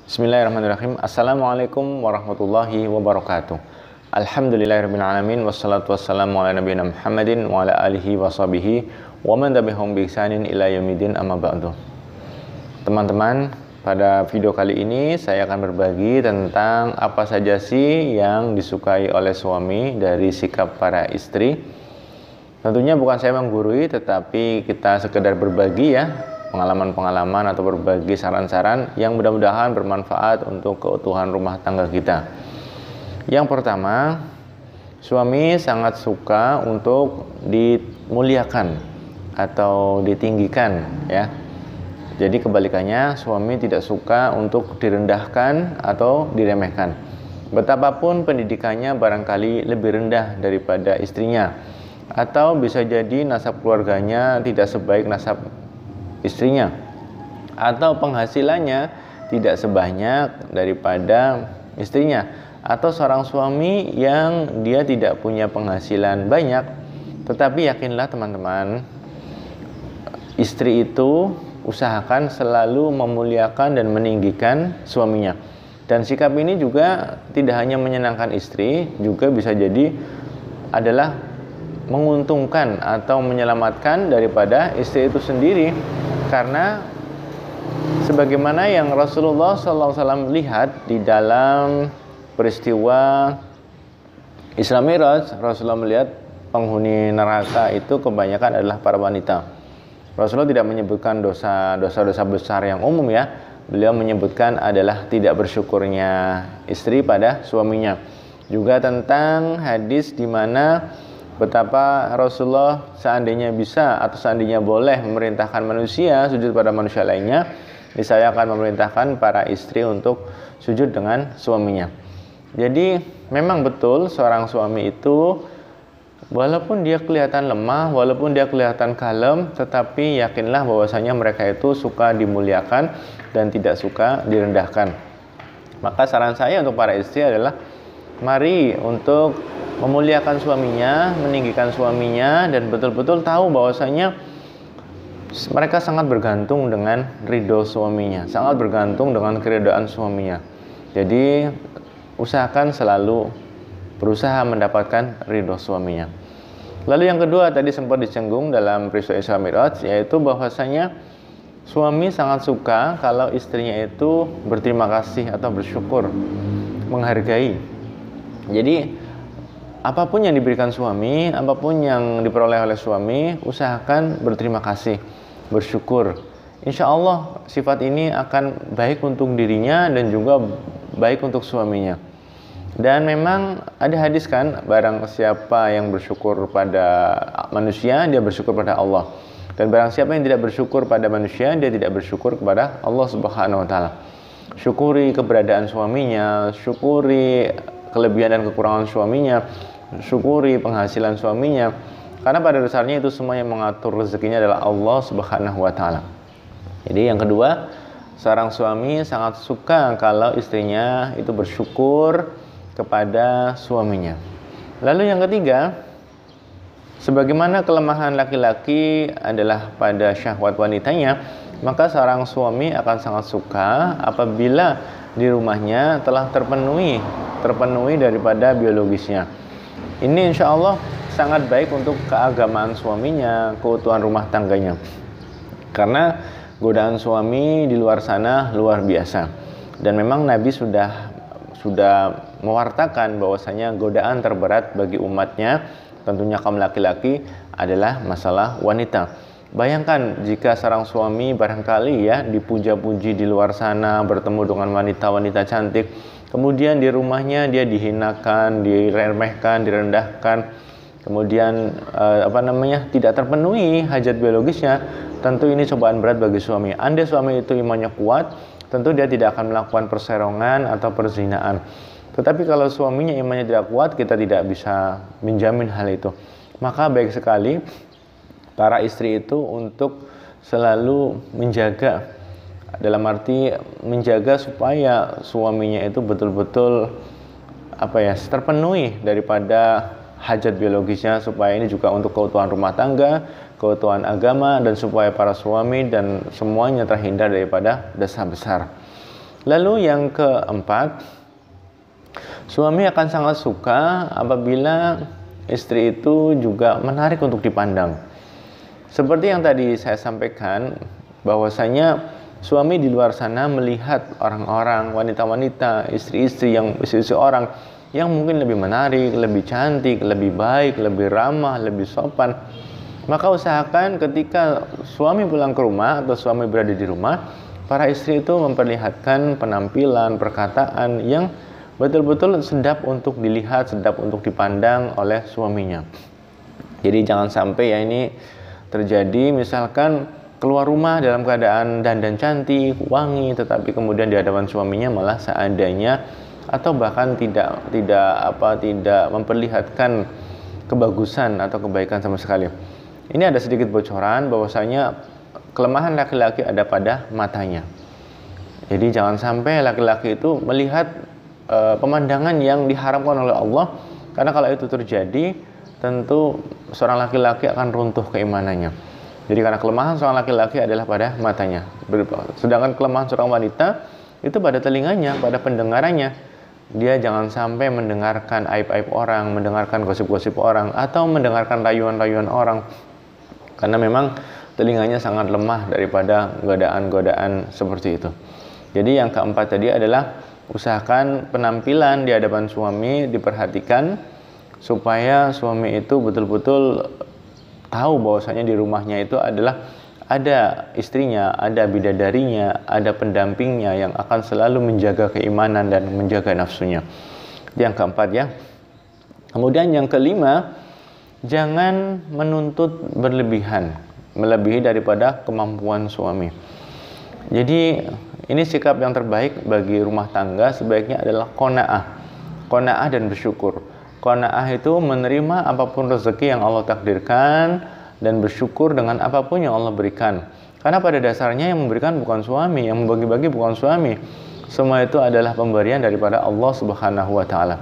Bismillahirrahmanirrahim. Assalamualaikum warahmatullahi wabarakatuh. Alhamdulillahirrahmanirrahim. Wassalatu wassalamu ala nabiyina Muhammadin wa ala alihi wa sahbihi wa man tabi'ahum bi ihsanin ila yaumidin, amma ba'du. Teman-teman, pada video kali ini saya akan berbagi tentang apa saja sih yang disukai oleh suami dari sikap para istri. Tentunya bukan saya menggurui, tetapi kita sekedar berbagi ya, pengalaman-pengalaman atau berbagi saran-saran yang mudah-mudahan bermanfaat untuk keutuhan rumah tangga kita. Yang pertama, suami sangat suka untuk dimuliakan atau ditinggikan ya. Jadi kebalikannya, suami tidak suka untuk direndahkan atau diremehkan. Betapapun pendidikannya barangkali lebih rendah daripada istrinya, atau bisa jadi nasab keluarganya tidak sebaik nasab istrinya, atau penghasilannya tidak sebanyak daripada istrinya, atau seorang suami yang dia tidak punya penghasilan banyak. Tetapi yakinlah teman-teman, istri itu usahakan selalu memuliakan dan meninggikan suaminya. Dan sikap ini juga tidak hanya menyenangkan istri, juga bisa jadi adalah menguntungkan atau menyelamatkan daripada istri itu sendiri. Karena sebagaimana yang Rasulullah SAW lihat di dalam peristiwa Isra Mi'raj, Rasulullah melihat penghuni neraka itu kebanyakan adalah para wanita. Rasulullah tidak menyebutkan dosa-dosa besar yang umum ya. Beliau menyebutkan adalah tidak bersyukurnya istri pada suaminya. Juga tentang hadis di mana betapa Rasulullah seandainya bisa atau seandainya boleh memerintahkan manusia sujud pada manusia lainnya, saya akan memerintahkan para istri untuk sujud dengan suaminya. Jadi memang betul seorang suami itu walaupun dia kelihatan lemah, walaupun dia kelihatan kalem, tetapi yakinlah bahwasanya mereka itu suka dimuliakan dan tidak suka direndahkan. Maka saran saya untuk para istri adalah mari untuk memuliakan suaminya, meninggikan suaminya, dan betul-betul tahu bahwasanya mereka sangat bergantung dengan ridho suaminya, sangat bergantung dengan keridhaan suaminya. Jadi usahakan selalu berusaha mendapatkan ridho suaminya. Lalu yang kedua tadi sempat disinggung dalam peristiwa Isra Mi'raj, yaitu bahwasanya suami sangat suka kalau istrinya itu berterima kasih atau bersyukur, menghargai. Jadi apapun yang diberikan suami, apapun yang diperoleh oleh suami, usahakan berterima kasih, bersyukur. Insya Allah sifat ini akan baik untuk dirinya dan juga baik untuk suaminya. Dan memang ada hadis kan, barang siapa yang bersyukur pada manusia, dia bersyukur pada Allah. Dan barang siapa yang tidak bersyukur pada manusia, dia tidak bersyukur kepada Allah Subhanahu wa taala. Syukuri keberadaan suaminya, syukuri kelebihan dan kekurangan suaminya, syukuri penghasilan suaminya, karena pada dasarnya itu semua yang mengatur rezekinya adalah Allah Subhanahu wa taala. Jadi yang kedua, seorang suami sangat suka kalau istrinya itu bersyukur kepada suaminya. Lalu yang ketiga, sebagaimana kelemahan laki-laki adalah pada syahwat wanitanya, maka seorang suami akan sangat suka apabila di rumahnya telah terpenuhi daripada biologisnya. Ini insya Allah sangat baik untuk keagamaan suaminya, keutuhan rumah tangganya. Karena godaan suami di luar sana luar biasa. Dan memang Nabi sudah mewartakan bahwasanya godaan terberat bagi umatnya, tentunya kaum laki-laki, adalah masalah wanita. Bayangkan jika seorang suami barangkali ya dipuja-puji di luar sana, bertemu dengan wanita-wanita cantik, kemudian di rumahnya dia dihinakan, diremehkan, direndahkan, kemudian tidak terpenuhi hajat biologisnya. Tentu ini cobaan berat bagi suami. Andai suami itu imannya kuat, tentu dia tidak akan melakukan perserongan atau perzinaan. Tetapi kalau suaminya imannya tidak kuat, kita tidak bisa menjamin hal itu. Maka baik sekali para istri itu untuk selalu menjaga, dalam arti menjaga supaya suaminya itu betul-betul terpenuhi daripada hajat biologisnya, supaya ini juga untuk keutuhan rumah tangga, keutuhan agama, dan supaya para suami dan semuanya terhindar daripada dosa besar. Lalu yang keempat, suami akan sangat suka apabila istri itu juga menarik untuk dipandang. Seperti yang tadi saya sampaikan, bahwasanya suami di luar sana melihat orang-orang, wanita-wanita, istri-istri orang yang mungkin lebih menarik, lebih cantik, lebih baik, lebih ramah, lebih sopan. Maka usahakan ketika suami pulang ke rumah atau suami berada di rumah, para istri itu memperlihatkan penampilan, perkataan yang betul-betul sedap untuk dilihat, sedap untuk dipandang oleh suaminya. Jadi jangan sampai ya ini terjadi, misalkan keluar rumah dalam keadaan dandan cantik, wangi, tetapi kemudian di hadapan suaminya malah seadanya, atau bahkan tidak memperlihatkan kebagusan atau kebaikan sama sekali. Ini ada sedikit bocoran bahwasanya kelemahan laki-laki ada pada matanya. Jadi jangan sampai laki-laki itu melihat pemandangan yang diharamkan oleh Allah, karena kalau itu terjadi tentu seorang laki-laki akan runtuh keimanannya. Jadi karena kelemahan seorang laki-laki adalah pada matanya, sedangkan kelemahan seorang wanita itu pada telinganya, pada pendengarannya. Dia jangan sampai mendengarkan aib-aib orang, mendengarkan gosip-gosip orang, atau mendengarkan rayuan-rayuan orang, karena memang telinganya sangat lemah daripada godaan-godaan seperti itu. Jadi yang keempat tadi adalah usahakan penampilan di hadapan suami diperhatikan, supaya suami itu betul-betul tahu bahwasanya di rumahnya itu adalah ada istrinya, ada bidadarinya, ada pendampingnya yang akan selalu menjaga keimanan dan menjaga nafsunya. Yang keempat ya. Kemudian yang kelima, jangan menuntut berlebihan, melebihi daripada kemampuan suami. Jadi ini sikap yang terbaik bagi rumah tangga sebaiknya adalah qanaah. Qanaah dan bersyukur. Qanaah itu menerima apapun rezeki yang Allah takdirkan dan bersyukur dengan apapun yang Allah berikan. Karena pada dasarnya yang memberikan bukan suami, yang membagi-bagi bukan suami. Semua itu adalah pemberian daripada Allah Subhanahu wa taala.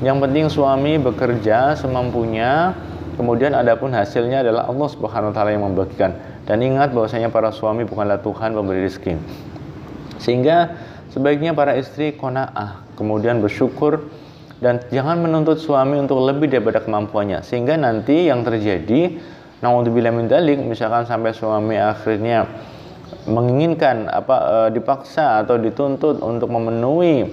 Yang penting suami bekerja semampunya, kemudian adapun hasilnya adalah Allah Subhanahu wa taala yang membagikan. Dan ingat bahwasanya para suami bukanlah Tuhan pemberi rezeki. Sehingga sebaiknya para istri qanaah, kemudian bersyukur, dan jangan menuntut suami untuk lebih daripada kemampuannya. Sehingga nanti yang terjadi, naudzubillah min dzalik, misalkan sampai suami akhirnya menginginkan dipaksa atau dituntut untuk memenuhi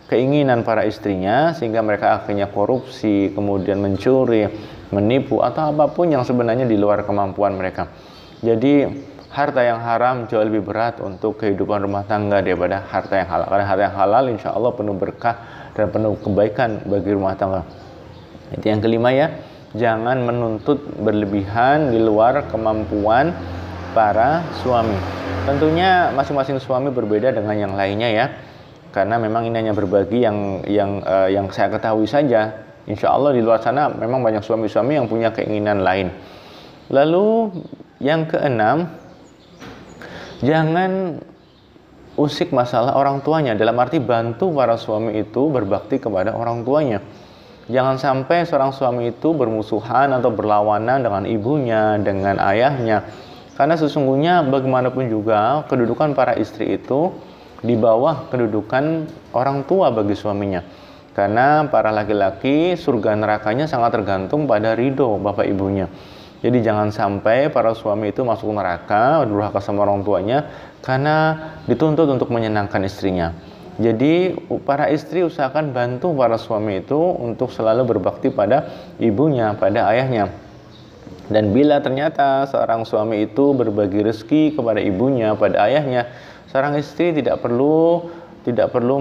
keinginan para istrinya, sehingga mereka akhirnya korupsi, kemudian mencuri, menipu, atau apapun yang sebenarnya di luar kemampuan mereka. Jadi harta yang haram jauh lebih berat untuk kehidupan rumah tangga daripada harta yang halal. Karena harta yang halal insya Allah penuh berkah dan penuh kebaikan bagi rumah tangga. Itu yang kelima ya, jangan menuntut berlebihan di luar kemampuan para suami. Tentunya masing-masing suami berbeda dengan yang lainnya ya, karena memang ini hanya berbagi yang saya ketahui saja. Insya Allah di luar sana memang banyak suami-suami yang punya keinginan lain. Lalu yang keenam, jangan usik masalah orang tuanya, dalam arti bantu para suami itu berbakti kepada orang tuanya. Jangan sampai seorang suami itu bermusuhan atau berlawanan dengan ibunya, dengan ayahnya. Karena sesungguhnya bagaimanapun juga kedudukan para istri itu di bawah kedudukan orang tua bagi suaminya. Karena para laki-laki surga nerakanya sangat tergantung pada ridho bapak ibunya. Jadi jangan sampai para suami itu masuk neraka, durhaka sama orang tuanya karena dituntut untuk menyenangkan istrinya. Jadi para istri usahakan bantu para suami itu untuk selalu berbakti pada ibunya, pada ayahnya. Dan bila ternyata seorang suami itu berbagi rezeki kepada ibunya, pada ayahnya, seorang istri tidak perlu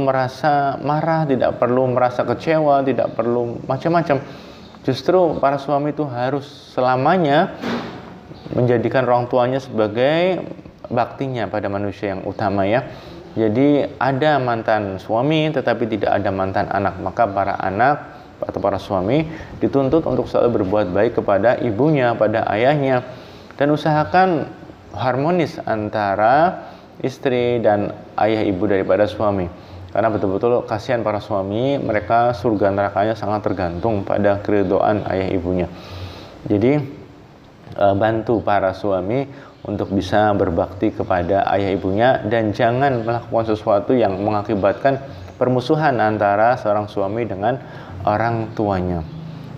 merasa marah, tidak perlu merasa kecewa, tidak perlu macam-macam. Justru para suami itu harus selamanya menjadikan orang tuanya sebagai baktinya pada manusia yang utama ya. Jadi ada mantan suami tetapi tidak ada mantan anak. Maka para anak atau para suami dituntut untuk selalu berbuat baik kepada ibunya, pada ayahnya. Dan usahakan harmonis antara istri dan ayah ibu daripada suami. Karena betul-betul kasihan para suami, mereka surga nerakanya sangat tergantung pada keridhaan ayah ibunya. Jadi bantu para suami untuk bisa berbakti kepada ayah ibunya, dan jangan melakukan sesuatu yang mengakibatkan permusuhan antara seorang suami dengan orang tuanya.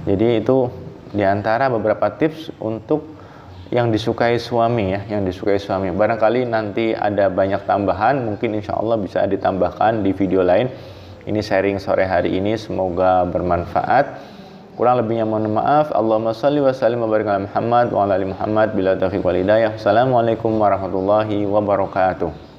Jadi itu diantara beberapa tips untuk yang disukai suami ya, yang disukai suami. Barangkali nanti ada banyak tambahan, mungkin insya Allah bisa ditambahkan di video lain. Ini sharing sore hari ini, semoga bermanfaat. Kurang lebihnya mohon maaf. Allahumma shalli wa sallim wa barik ala Muhammad wa ala ali Muhammad bila taufiq wal hidayah. Assalamualaikum warahmatullahi wabarakatuh.